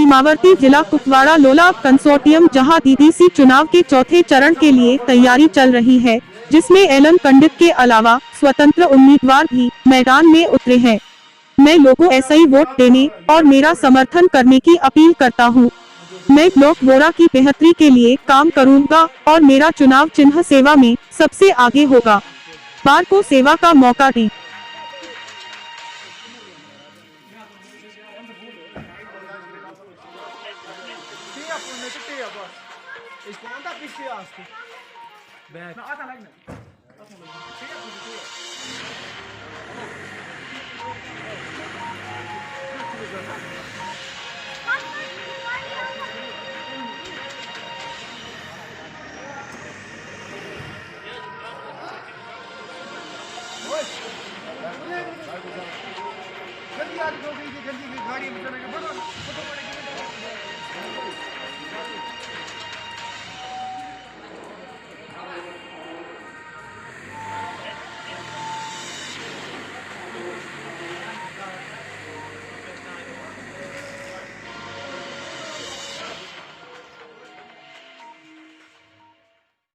सीमावर्ती जिला कुपवाड़ा लोला कंसोर्टियम जहां डीडीसी चुनाव के चौथे चरण के लिए तैयारी चल रही है, जिसमें एलन पंडित के अलावा स्वतंत्र उम्मीदवार भी मैदान में उतरे हैं। मैं लोगों ऐसा ही वोट देने और मेरा समर्थन करने की अपील करता हूं। मैं ब्लॉक वोरा की बेहतरी के लिए काम करूंगा और मेरा चुनाव चिन्ह सेवा में सबसे आगे होगा। बार को सेवा का मौका दें। जल्दी गाड़ी में चलेगा।